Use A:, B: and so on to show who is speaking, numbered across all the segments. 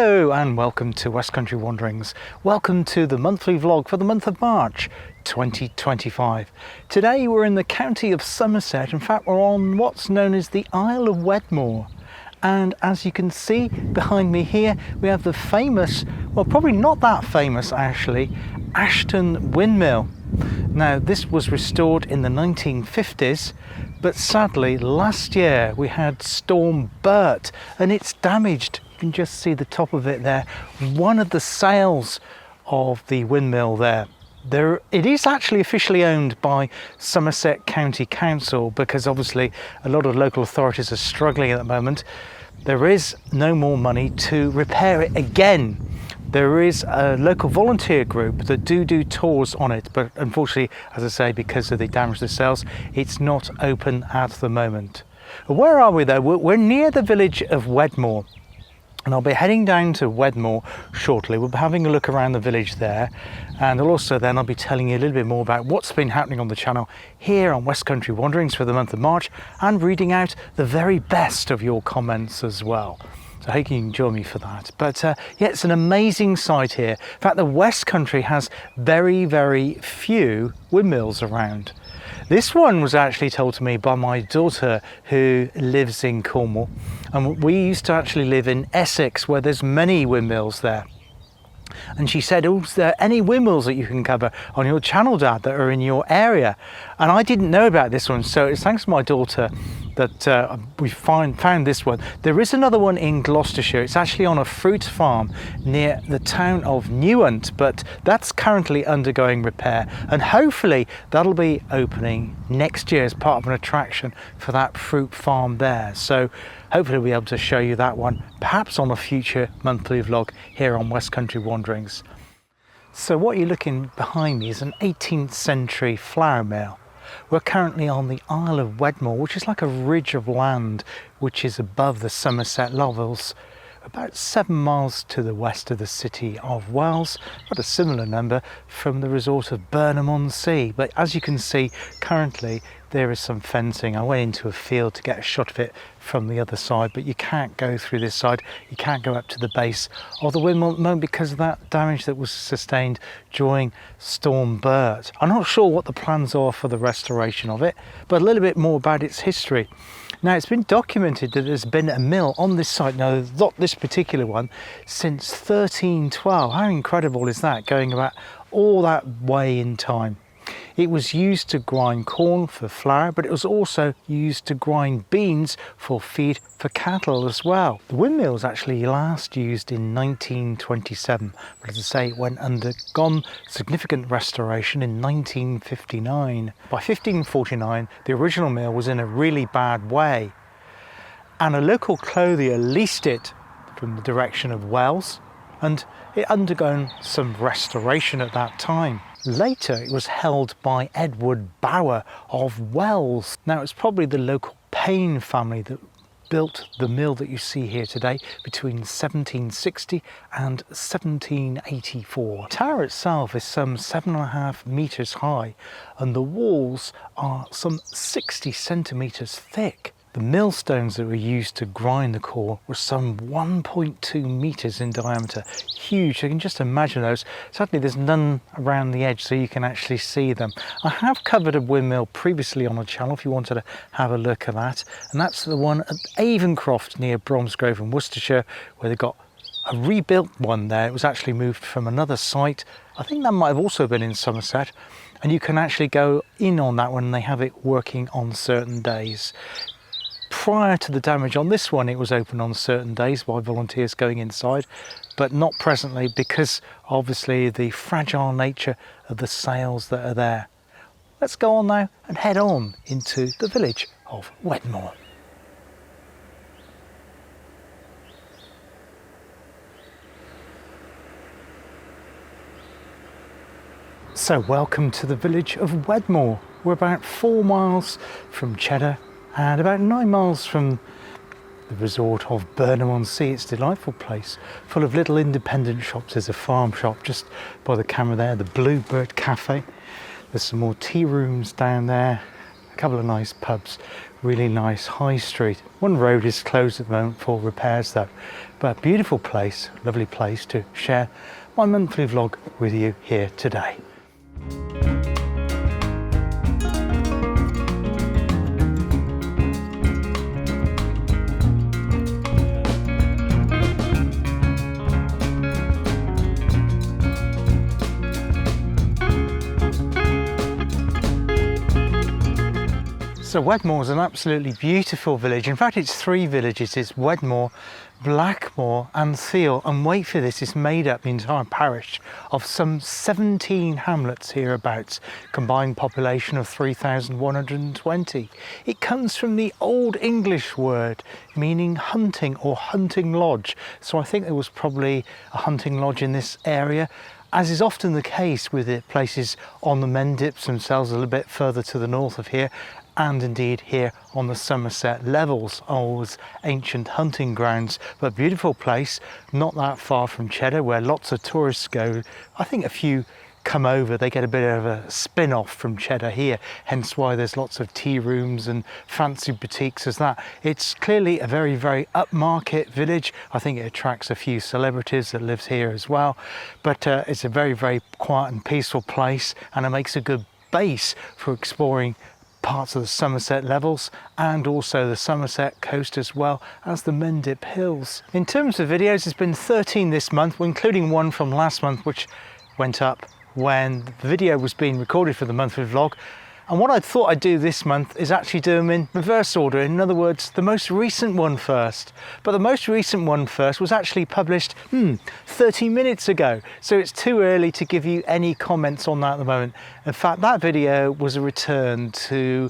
A: Hello and welcome to Westcountry Wanderings. Welcome to the monthly vlog for the month of March 2025. Today we're in the county of Somerset. In fact, we're on what's known as the Isle of Wedmore. And as you can see behind me here, we have the famous, well, probably not that famous actually, Ashton Windmill. Now, this was restored in the 1950s, but sadly last year we had Storm Bert and it's damaged. You can just see the top of it there. One of the sails of the windmill there. It is actually officially owned by Somerset County Council because obviously a lot of local authorities are struggling at the moment. There is no more money to repair it again. There is a local volunteer group that do tours on it, but unfortunately, as I say, because of the damage to the sails, it's not open at the moment. Where are we though? We're near the village of Wedmore. And I'll be heading down to Wedmore shortly. We'll be having a look around the village there, and I'll be telling you a little bit more about what's been happening on the channel here on Westcountry Wanderings for the month of March, and reading out the very best of your comments as well. So I hope you can join me for that. But yeah, it's an amazing site here. In fact, the West Country has very few windmills around. This one was actually told to me by my daughter who lives in Cornwall, and we used to actually live in Essex where there's many windmills there. And she said, "Oh, is there any windmills that you can cover on your channel, Dad, that are in your area?" And I didn't know about this one, so it's thanks to my daughter that we found this one. There is another one in Gloucestershire. It's actually on a fruit farm near the town of Newent, but that's currently undergoing repair, and hopefully that'll be opening next year as part of an attraction for that fruit farm there. So hopefully we'll be able to show you that one, perhaps on a future monthly vlog here on Westcountry Wanderings. So what you're looking behind me is an 18th century flour mill. We're currently on the Isle of Wedmore, which is like a ridge of land which is above the Somerset Levels, about 7 miles to the west of the city of Wells, but a similar number from the resort of Burnham-on-Sea. But as you can see, currently there is some fencing. I went into a field to get a shot of it from the other side, but you can't go through this side. You can't go up to the base of the windmill at the moment because of that damage that was sustained during Storm Bert. I'm not sure what the plans are for the restoration of it, but a little bit more about its history. Now, it's been documented that there's been a mill on this site, now not this particular one, since 1312. How incredible is that, going about all that way in time? It was used to grind corn for flour, but it was also used to grind beans for feed for cattle as well. The windmill was actually last used in 1927, but as I say, it went undergone significant restoration in 1959. By 1549, the original mill was in a really bad way, and a local clothier leased it from the direction of Wells, and it undergone some restoration at that time. Later, it was held by Edward Bower of Wells. Now, it's probably the local Payne family that built the mill that you see here today between 1760 and 1784. The tower itself is some 7.5 metres high, and the walls are some 60 centimetres thick. The millstones that were used to grind the corn were some 1.2 metres in diameter. Huge, you can just imagine those. Sadly, there's none around the edge so you can actually see them. I have covered a windmill previously on the channel if you wanted to have a look at that. And that's the one at Avencroft near Bromsgrove in Worcestershire, where they've got a rebuilt one there. It was actually moved from another site. I think that might have also been in Somerset. And you can actually go in on that one and they have it working on certain days. Prior to the damage on this one, it was open on certain days by volunteers going inside, but not presently because obviously the fragile nature of the sails that are there. Let's go on now and head on into the village of Wedmore. So welcome to the village of Wedmore. We're about 4 miles from Cheddar and about 9 miles from the resort of Burnham-on-Sea. It's a delightful place, full of little independent shops. There's a farm shop just by the camera there, the Bluebird Cafe. There's some more tea rooms down there, a couple of nice pubs really nice high street. One road is closed at the moment for repairs though, but beautiful place, lovely place to share my monthly vlog with you here today. So Wedmore is an absolutely beautiful village. In fact, it's three villages. It's Wedmore, Blackmore and Theale. And wait for this, it's made up, the entire parish, of some 17 hamlets hereabouts, combined population of 3,120. It comes from the Old English word meaning hunting or hunting lodge. So I think there was probably a hunting lodge in this area, as is often the case with the places on the Mendips themselves, a little bit further to the north of here, and indeed here on the Somerset Levels, old ancient hunting grounds. But beautiful place, not that far from Cheddar, where lots of tourists go. I think a few come over, they get a bit of a spin-off from Cheddar here, hence why there's lots of tea rooms and fancy boutiques as that. It's clearly a very, very upmarket village. I think it attracts a few celebrities that lives here as well, but it's a very, very quiet and peaceful place, and it makes a good base for exploring parts of the Somerset Levels and also the Somerset coast, as well as the Mendip Hills. In terms of videos, there's been 13 this month, including one from last month which went up when the video was being recorded for the monthly vlog. And what I thought I'd do this month is actually do them in reverse order. In other words, the most recent one first. But the most recent one first was actually published 30 minutes ago. So it's too early to give you any comments on that at the moment. In fact, that video was a return to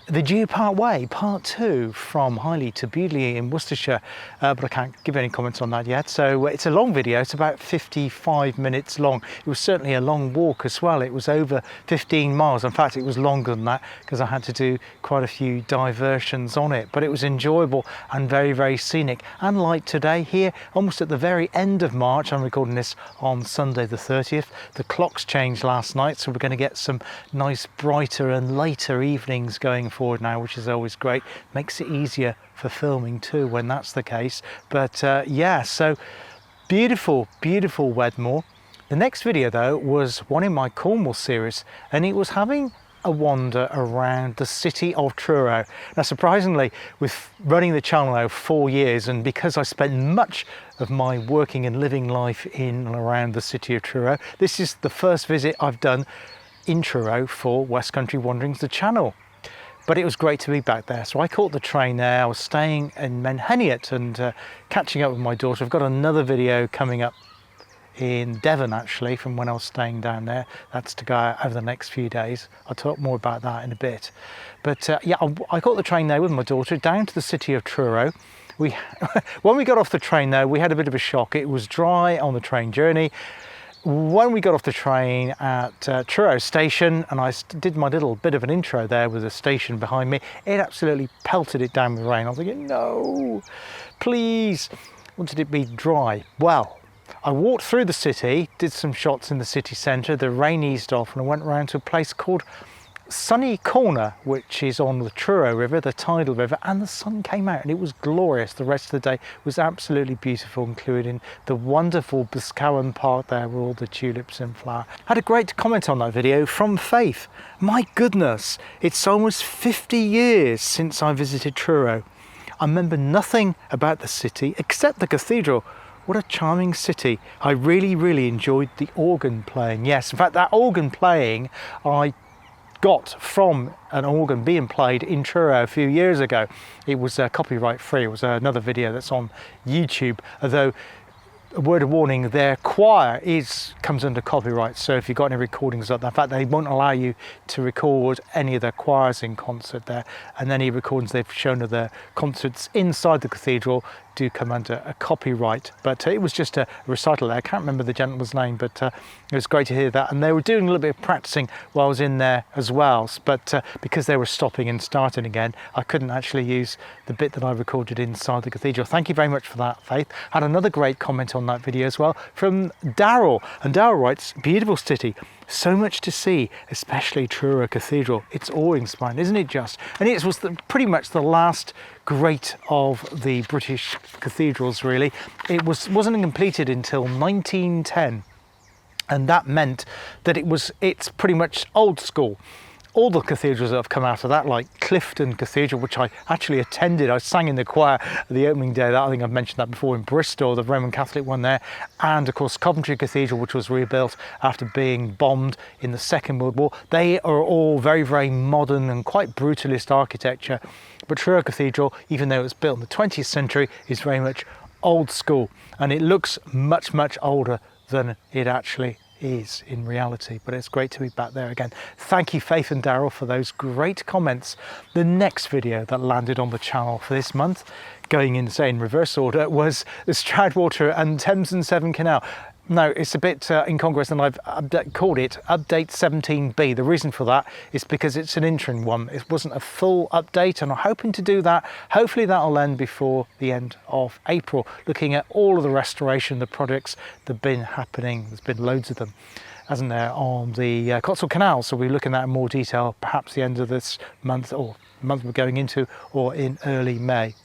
A: the Geopart Way, part 2, from Highley to Bewdley in Worcestershire, but I can't give any comments on that yet. So it's a long video, it's about 55 minutes long. It was certainly a long walk as well. It was over 15 miles. In fact, it was longer than that because I had to do quite a few diversions on it, but it was enjoyable and very, very scenic. And like today here, almost at the very end of March, I'm recording this on Sunday the 30th, the clocks changed last night, so we're going to get some nice brighter and later evenings going forward now, which is always great. Makes it easier for filming too when that's the case. But yeah, so beautiful, beautiful Wedmore. The next video though was one in my Cornwall series, and it was having a wander around the city of Truro. Now surprisingly, with running the channel now 4 years, and because I spent much of my working and living life in and around the city of Truro, this is the first visit I've done in Truro for Westcountry Wanderings, the channel. But it was great to be back there. So I caught the train there. I was staying in Menheniot and catching up with my daughter. I've got another video coming up in Devon actually from when I was staying down there. That's to go out over the next few days. I'll talk more about that in a bit. But yeah, I caught the train there with my daughter down to the city of Truro. When we got off the train though, we had a bit of a shock. It was dry on the train journey. When we got off the train at Truro station, and I did my little bit of an intro there with the station behind me, it absolutely pelted it down with rain. I was thinking, no, please, wanted it to be dry. Well, I walked through the city, did some shots in the city centre, the rain eased off, and I went around to a place called Sunny Corner, which is on the Truro River, the tidal river, and the sun came out and it was glorious. The rest of the day was absolutely beautiful, including the wonderful Boscawen Park there with all the tulips in flower. Had a great comment on that video from Faith. My goodness, it's almost 50 years since I visited Truro. I remember nothing about the city except the cathedral. What a charming city. I really, really enjoyed the organ playing. Yes, in fact, that organ playing I got from an organ being played in Truro a few years ago. It was copyright free. It was another video that's on YouTube, although a word of warning, their choir comes under copyright, so if you've got any recordings of that, in fact they won't allow you to record any of their choirs in concert there, and any recordings they've shown of their concerts inside the cathedral do come under a copyright. But it was just a recital there. I can't remember the gentleman's name, but it was great to hear that. And they were doing a little bit of practicing while I was in there as well, but because they were stopping and starting again, I couldn't actually use the bit that I recorded inside the cathedral. Thank you very much for that, Faith. Had another great comment on that video as well from Daryl, and Daryl writes, beautiful city, So much to see, especially Truro Cathedral. It's awe-inspiring, isn't it just? And it was pretty much the last great of the British cathedrals, really. It wasn't completed until 1910, and that meant that it's pretty much old school. All the cathedrals that have come out of that, like Clifton Cathedral, which I actually attended, I sang in the choir at the opening day. I think I've mentioned that before, in Bristol, the Roman Catholic one there, and of course Coventry Cathedral, which was rebuilt after being bombed in the Second World War. They are all very, very modern and quite brutalist architecture. But Truro Cathedral, even though it was built in the 20th century, is very much old school, and it looks much, much older than it actually is in reality. But it's great to be back there again. Thank you, Faith and Daryl, for those great comments. The next video that landed on the channel for this month, going in, say, in reverse order, was the Stroudwater and Thames and Severn Canal. No, it's a bit incongruous, and I've called it Update 17B. The reason for that is because it's an interim one. It wasn't a full update, and I'm hoping to do that. Hopefully that'll end before the end of April, looking at all of the restoration, the projects that have been happening. There's been loads of them, hasn't there, on the Cotswolds Canal. So we're looking at that in more detail, perhaps the end of this month, or month we're going into, or in early May.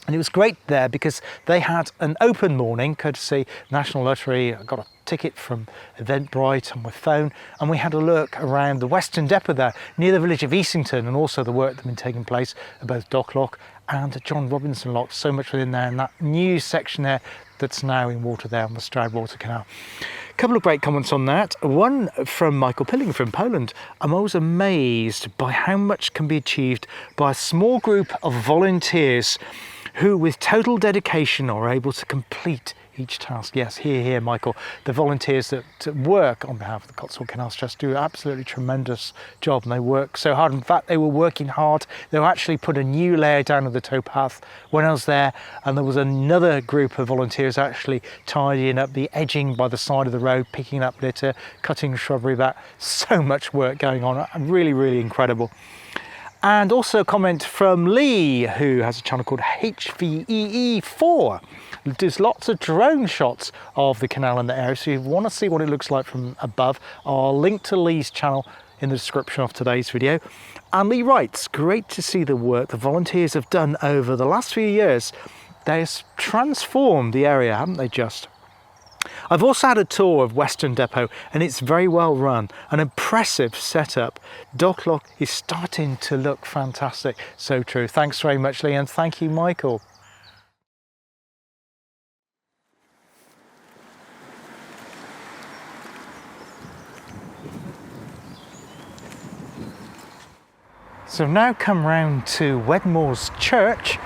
A: And it was great there because they had an open morning, courtesy National Lottery. I got a ticket from Eventbrite on my phone, and we had a look around the Western Depot there, near the village of Uffington, and also the work that had been taking place at both Docklock and John Robinson Lock. So much within there, and that new section there that's now in water there on the Stroudwater Canal. A couple of great comments on that. One from Michael Pilling from Poland. I'm always amazed by how much can be achieved by a small group of volunteers who with total dedication are able to complete each task. Yes, here, Michael. The volunteers that work on behalf of the Cotswold Canals Trust do an absolutely tremendous job, and they work so hard. In fact, they were working hard. They were actually put a new layer down of the towpath when I was there, and there was another group of volunteers actually tidying up the edging by the side of the road, picking up litter, cutting shrubbery back. So much work going on. Really, really incredible. And also a comment from Lee, who has a channel called HVEE4. There's lots of drone shots of the canal in the area, so if you want to see what it looks like from above, I'll link to Lee's channel in the description of today's video. And Lee writes, great to see the work the volunteers have done over the last few years. They've transformed the area, haven't they just? I've also had a tour of Western Depot, and it's very well run, an impressive setup. Docklock is starting to look fantastic. So true. Thanks very much, Lee, and thank you, Michael. So I've now come round to Wedmore's church.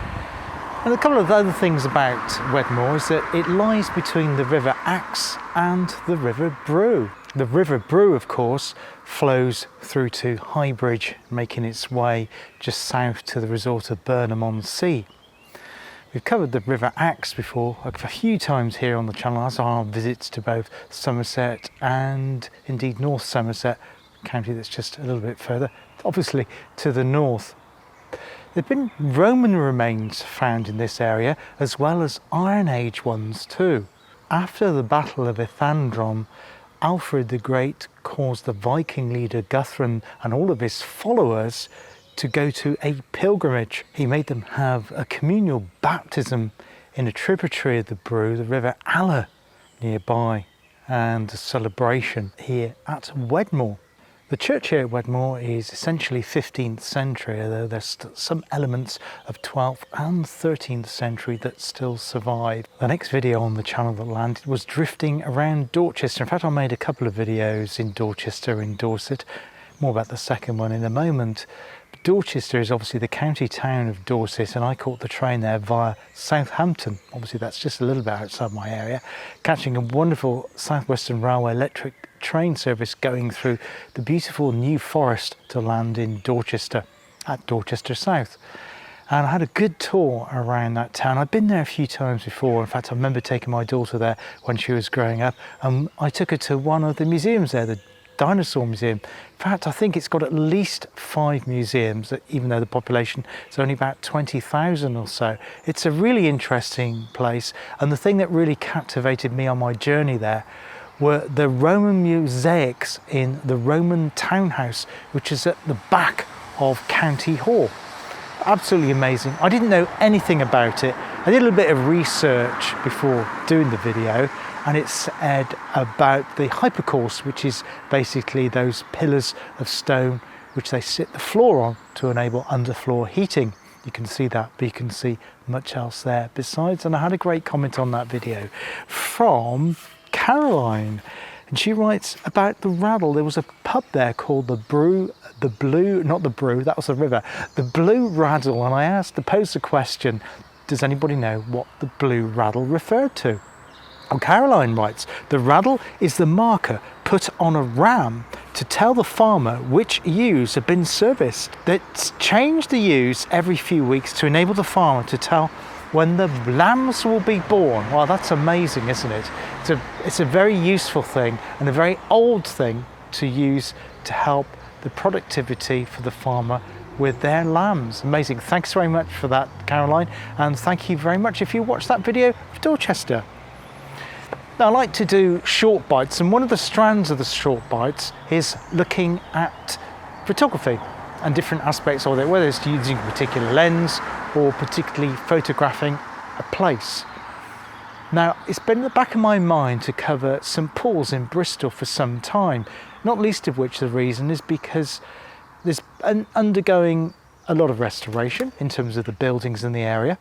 A: And a couple of other things about Wedmore is that it lies between the River Axe and the River Brew. The River Brew, of course, flows through to Highbridge, making its way just south to the resort of Burnham-on-Sea. We've covered the River Axe before a few times here on the channel, as our visits to both Somerset and indeed North Somerset, county that's just a little bit further, obviously to the north. There have been Roman remains found in this area, as well as Iron Age ones too. After the Battle of Ithandron, Alfred the Great caused the Viking leader Guthrum and all of his followers to go to a pilgrimage. He made them have a communal baptism in a tributary of the Brew, the River Aller, nearby, and a celebration here at Wedmore. The church here at Wedmore is essentially 15th century, although there's some elements of 12th and 13th century that still survive. The next video on the channel that landed was drifting around Dorchester. In fact, I made a couple of videos in Dorchester in Dorset, more about the second one in a moment. But Dorchester is obviously the county town of Dorset, and I caught the train there via Southampton. Obviously that's just a little bit outside my area, catching a wonderful South Western Railway electric train service going through the beautiful New Forest to land in Dorchester, at Dorchester South. And I had a good tour around that town. I've been there a few times before. In fact, I remember taking my daughter there when she was growing up, and I took her to one of the museums there, the Dinosaur Museum. In fact, I think it's got at least 5 museums, even though the population is only about 20,000 or so. It's a really interesting place, and the thing that really captivated me on my journey there were the Roman mosaics in the Roman townhouse, which is at the back of County Hall. Absolutely amazing. I didn't know anything about it. I did a little bit of research before doing the video, and it said about the hypocaust, which is basically those pillars of stone which they sit the floor on to enable underfloor heating. You can see that, but you can see much else there besides. And I had a great comment on that video from Caroline, and she writes about the Raddle. There was a pub there called the Blue, not the Brew, that was the river, the Blue Raddle, and I posed the question, does anybody know what the Blue Raddle referred to? Oh, Caroline writes, the Raddle is the marker put on a ram to tell the farmer which ewes have been serviced. That's changed the ewes every few weeks to enable the farmer to tell when the lambs will be born. Well, that's amazing, isn't it? It's a very useful thing and a very old thing to use to help the productivity for the farmer with their lambs. Amazing. Thanks very much for that, Caroline, and thank you very much if you watched that video of Dorchester. Now, I like to do short bites, and one of the strands of the short bites is looking at photography and different aspects of it, whether it's using a particular lens or particularly photographing a place. Now, it's been in the back of my mind to cover St Paul's in Bristol for some time, not least of which the reason is because there's undergoing a lot of restoration in terms of the buildings in the area,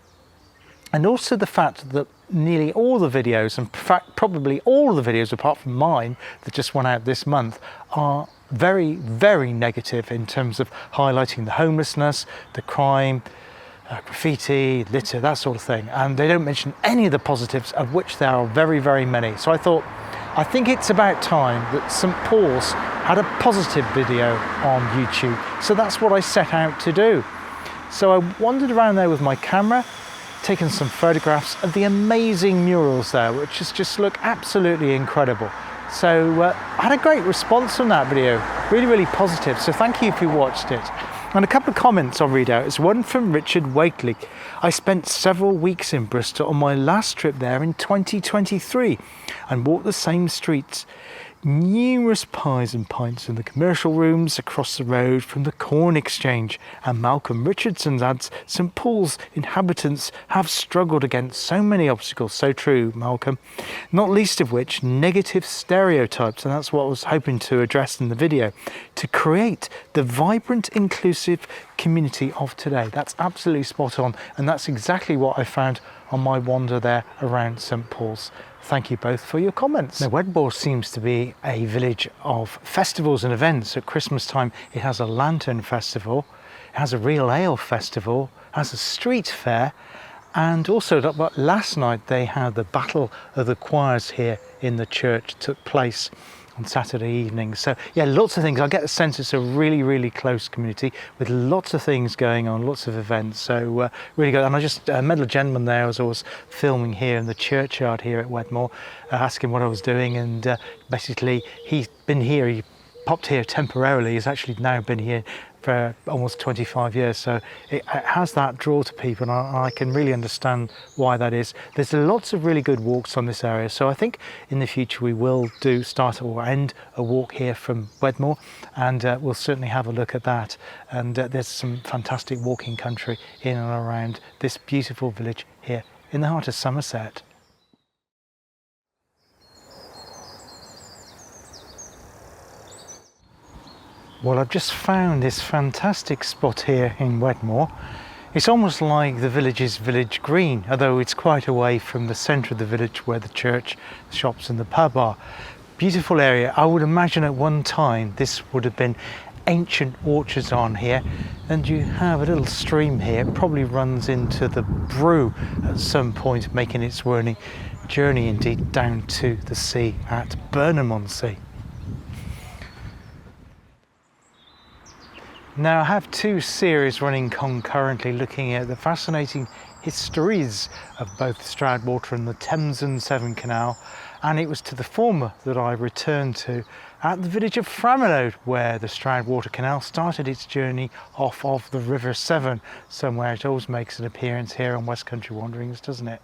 A: and also the fact that nearly all the videos, and in fact probably all of the videos apart from mine that just went out this month, are very, very negative in terms of highlighting the homelessness, the crime, graffiti, litter, that sort of thing, and they don't mention any of the positives, of which there are very, very many. So I think it's about time that St Paul's had a positive video on YouTube, so that's what I set out to do. So I wandered around there with my camera, taken some photographs of the amazing murals there, which just look absolutely incredible. So I had a great response from that video, really, really positive, so thank you if you watched it. And a couple of comments I'll read out. It's one from Richard Wakely. I spent several weeks in Bristol on my last trip there in 2023 and walked the same streets. Numerous pies and pints in the commercial rooms across the road from the Corn Exchange. And Malcolm Richardson adds, St Paul's inhabitants have struggled against so many obstacles. So true, Malcolm. Not least of which negative stereotypes, and that's what I was hoping to address in the video, to create the vibrant, inclusive community of today. That's absolutely spot on, and that's exactly what I found on my wander there around St Paul's. Thank you both for your comments. Now, Wedmore seems to be a village of festivals and events. At Christmas time, it has a lantern festival, it has a real ale festival, it has a street fair, and also last night they had the Battle of the Choirs here in the church took place on Saturday evening. So yeah, lots of things. I get the sense it's a really, really close community with lots of things going on, lots of events. So really good. And I just met a gentleman there as I was filming here in the churchyard here at Wedmore, asking what I was doing, and basically he's been here, he popped here temporarily. He's actually now been here for almost 25 years, so it has that draw to people, and I can really understand why that is. There's lots of really good walks on this area, so I think in the future we will start or end a walk here from Wedmore, and we'll certainly have a look at that. And there's some fantastic walking country in and around this beautiful village here in the heart of Somerset. Well, I've just found this fantastic spot here in Wedmore. It's almost like the village's village green, although it's quite away from the centre of the village where the church, the shops and the pub are. Beautiful area. I would imagine at one time this would have been ancient orchards on here, and you have a little stream here. It probably runs into the Brew at some point, making its journey indeed down to the sea at Burnham-on-Sea. Now, I have two series running concurrently looking at the fascinating histories of both Stroudwater and the Thames and Severn Canal, and it was to the former that I returned to at the village of Framelode, where the Stroudwater Canal started its journey off of the River Severn, somewhere it always makes an appearance here on Westcountry Wanderings, doesn't it?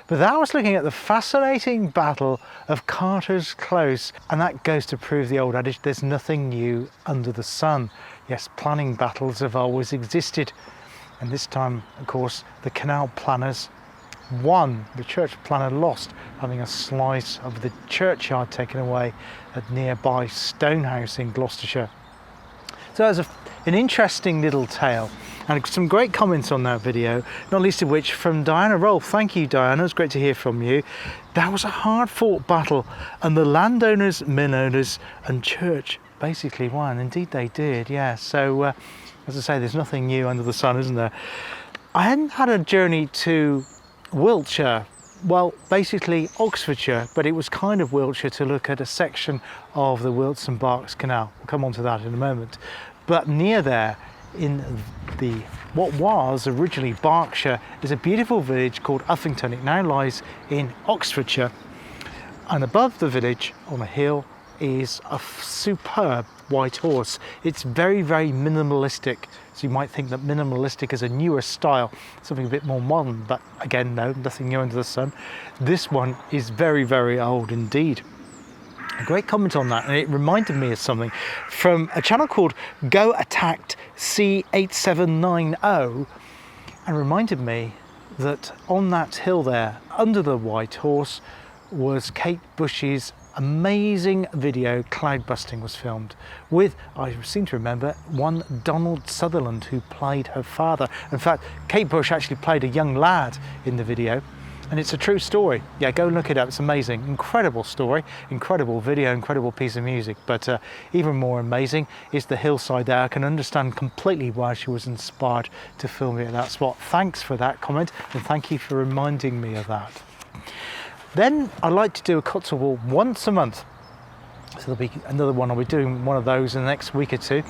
A: But that was looking at the fascinating Battle of Carter's Close, and that goes to prove the old adage, there's nothing new under the sun. Yes, planning battles have always existed, and this time, of course, the canal planners won, the church planner lost, having a slice of the churchyard taken away at nearby Stonehouse in Gloucestershire. So that's an interesting little tale, and some great comments on that video, not least of which from Diana Rolfe. Thank you, Diana, it's great to hear from you. That was a hard fought battle, and the landowners, mill owners and church basically won. Indeed they did, yeah. So as I say, there's nothing new under the sun, isn't there? I hadn't had a journey to Wiltshire, well, basically Oxfordshire, but it was kind of Wiltshire to look at a section of the Wilts and Berks Canal. We'll come on to that in a moment. But near there, in what was originally Berkshire, is a beautiful village called Uffington. It now lies in Oxfordshire, and above the village on a hill is a superb white horse. It's very, very minimalistic. So you might think that minimalistic is a newer style, something a bit more modern, but again, no, nothing new under the sun. This one is very, very old indeed. A great comment on that, and it reminded me of something from a channel called Go Attacked C8790, and reminded me that on that hill there, under the white horse, was Kate Bush's amazing video Cloud Busting was filmed with, I seem to remember, one Donald Sutherland, who played her father. In fact, Kate Bush actually played a young lad in the video, and it's a true story. Yeah, go look it up, it's amazing. Incredible story, incredible video, incredible piece of music, but even more amazing is the hillside there. I can understand completely why she was inspired to film it at that spot. Thanks for that comment, and thank you for reminding me of that. Then I like to do a Cotswold once a month, so there'll be another one. I'll be doing one of those in the next week or two,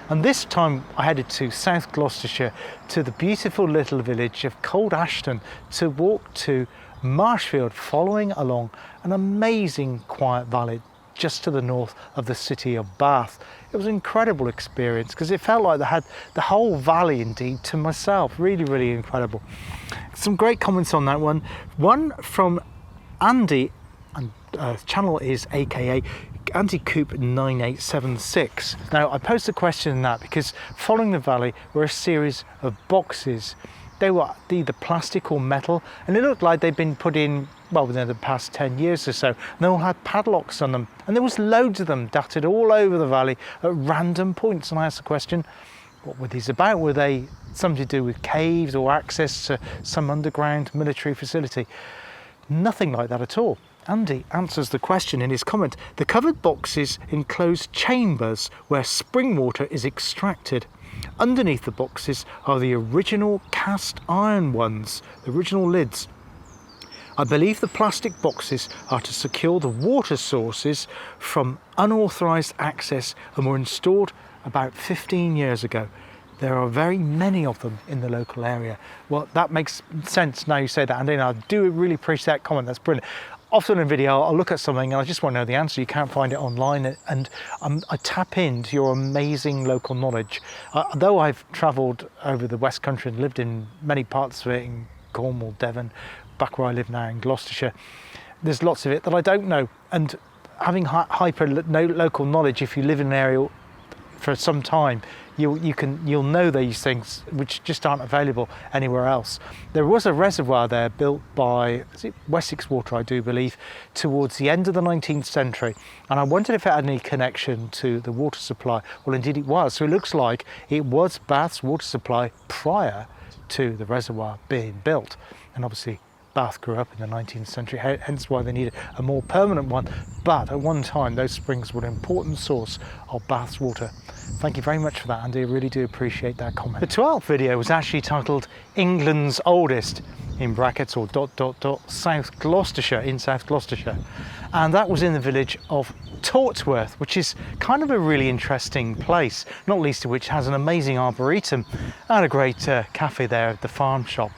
A: and this time I headed to South Gloucestershire, to the beautiful little village of Cold Ashton, to walk to Marshfield, following along an amazing quiet valley just to the north of the city of Bath. It was an incredible experience because it felt like I had the whole valley indeed to myself. Really, really incredible. Some great comments on that one. One from Andy, and channel is aka Andy Coop 9876. Now I posed a question in that because following the valley were a series of boxes. They were either plastic or metal, and it looked like they'd been put in, well, within the past 10 years or so, and they all had padlocks on them, and there was loads of them dotted all over the valley at random points. And I asked the question, what were these about? Were they something to do with caves or access to some underground military facility? Nothing like that at all. Andy answers the question in his comment. The covered boxes enclose chambers where spring water is extracted. Underneath the boxes are the original cast iron ones, the original lids. I believe the plastic boxes are to secure the water sources from unauthorised access and were installed about 15 years ago. There are very many of them in the local area. Well, that makes sense now you say that, Andy, and I do really appreciate that comment. That's brilliant. Often in a video, I'll look at something and I just want to know the answer. You can't find it online, and I tap into your amazing local knowledge. Though I've travelled over the West Country and lived in many parts of it, in Cornwall, Devon, back where I live now in Gloucestershire, there's lots of it that I don't know. And having hyper local knowledge, if you live in an area for some time, you'll know these things which just aren't available anywhere else. There was a reservoir there built by Wessex Water, I do believe, towards the end of the 19th century, and I wondered if it had any connection to the water supply. Well, indeed it was. So it looks like it was Bath's water supply prior to the reservoir being built, and obviously Bath grew up in the 19th century, hence why they needed a more permanent one. But at one time, those springs were an important source of Bath's water. Thank you very much for that, Andy. I really do appreciate that comment. The 12th video was actually titled England's Oldest, in brackets, or ... South Gloucestershire, in South Gloucestershire. And that was in the village of Tortworth, which is kind of a really interesting place, not least of which has an amazing arboretum and a great cafe there at the farm shop.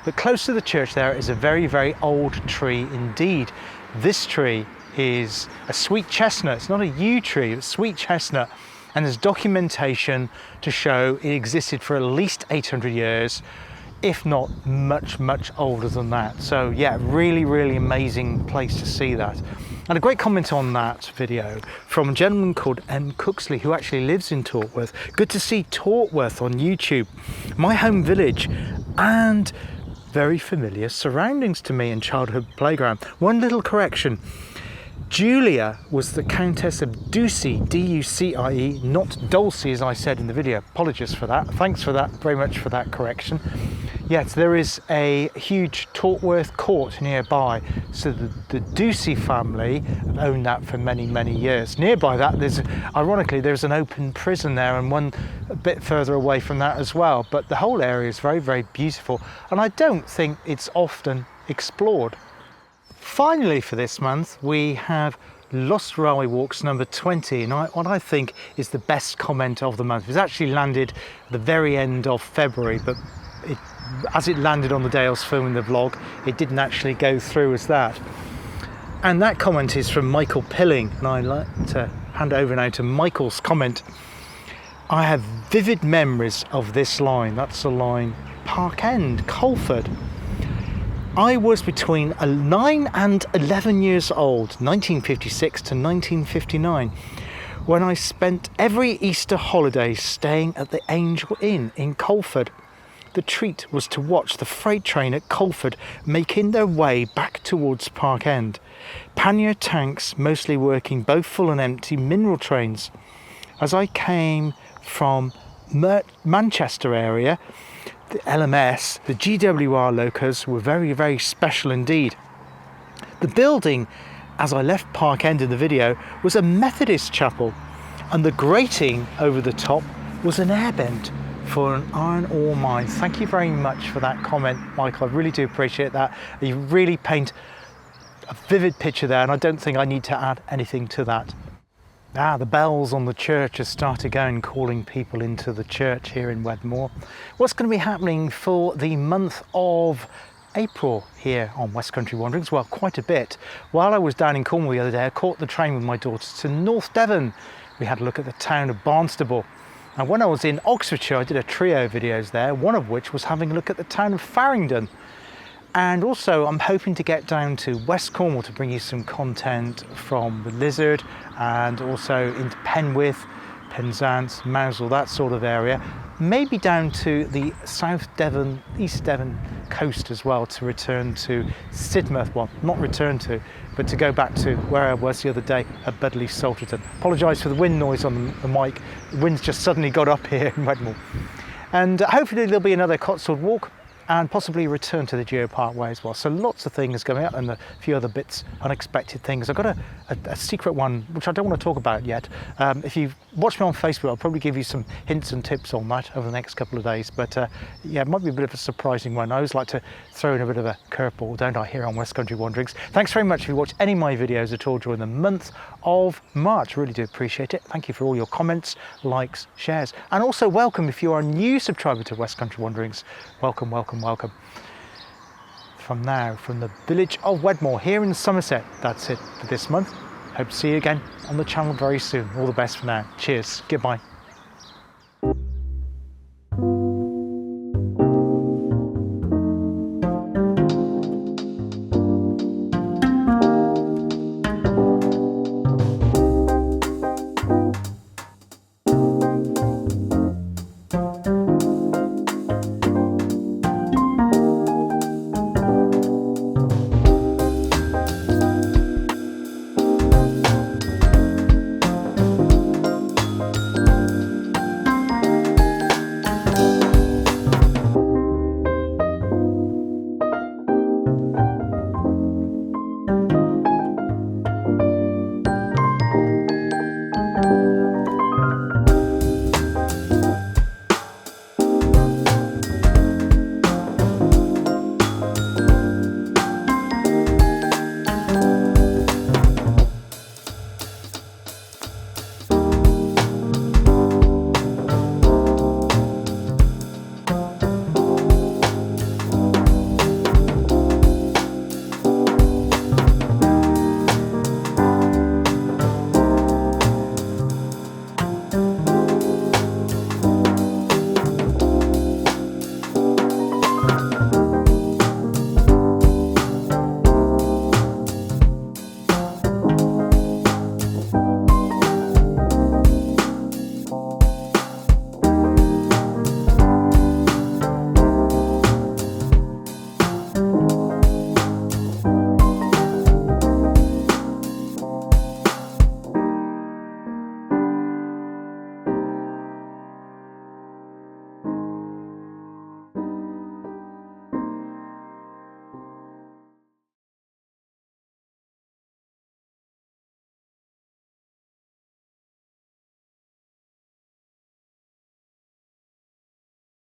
A: But close to the church there is a very, very old tree indeed. This tree is a sweet chestnut. It's not a yew tree, it's sweet chestnut. And there's documentation to show it existed for at least 800 years, if not much, much older than that. So yeah, really, really amazing place to see that. And a great comment on that video from a gentleman called M. Cooksley, who actually lives in Tortworth. Good to see Tortworth on YouTube, my home village, and very familiar surroundings to me and childhood playground. One little correction. Julia was the Countess of Ducie, D-U-C-I-E, not Dulcie, as I said in the video. Apologies for that. Thanks for that, very much for that correction. Yes, there is a huge Tortworth court nearby. So the Ducie family have owned that for many, many years. Nearby that, ironically, there's an open prison there and one a bit further away from that as well. But the whole area is very, very beautiful. And I don't think it's often explored. Finally, for this month, we have Lost Railway Walks number 20, and what I think is the best comment of the month. It was actually landed at the very end of February, but as it landed on the day I was filming the vlog, it didn't actually go through as that. And that comment is from Michael Pilling, and I'd like to hand over now to Michael's comment. I have vivid memories of this line. That's the line Park End, Colford. I was between 9 and 11 years old, 1956 to 1959, when I spent every Easter holiday staying at the Angel Inn in Colford. The treat was to watch the freight train at Colford making their way back towards Park End. Pannier tanks mostly working both full and empty mineral trains. As I came from Manchester area, the LMS, the GWR locos were very, very special indeed. The building, as I left Park End in the video, was a Methodist chapel, and the grating over the top was an airbend for an iron ore mine. Thank you very much for that comment, Michael. I really do appreciate that. You really paint a vivid picture there, and I don't think I need to add anything to that. The bells on the church have started going, calling people into the church here in Wedmore. What's going to be happening for the month of April here on Westcountry Wanderings? Well, quite a bit. While I was down in Cornwall the other day, I caught the train with my daughter to North Devon. We had a look at the town of Barnstaple. And when I was in Oxfordshire, I did a trio of videos there, one of which was having a look at the town of Farringdon. And also I'm hoping to get down to West Cornwall to bring you some content from the Lizard and also into Penwith, Penzance, Mousehole, that sort of area. Maybe down to the South Devon, East Devon coast as well to return to Sidmouth. Well, not return to, but to go back to where I was the other day at Budleigh Salterton. Apologise for the wind noise on the mic. The wind's just suddenly got up here in Wedmore. And hopefully there'll be another Cotswold walk and possibly return to the Geoparkway as well. So lots of things coming up and a few other bits, unexpected things. I've got a secret one, which I don't want to talk about yet. If you've watched me on Facebook, I'll probably give you some hints and tips on that over the next couple of days. But yeah, it might be a bit of a surprising one. I always like to throw in a bit of a curveball, don't I, here on Westcountry Wanderings. Thanks very much if you watch any of my videos at all during the month of March. Really do appreciate it. Thank you for all your comments, likes, shares. And also welcome if you are a new subscriber to Westcountry Wanderings. Welcome, welcome, welcome. From the village of Wedmore here in Somerset, that's it for this month. Hope to see you again on the channel very soon. All the best for now. Cheers. Goodbye.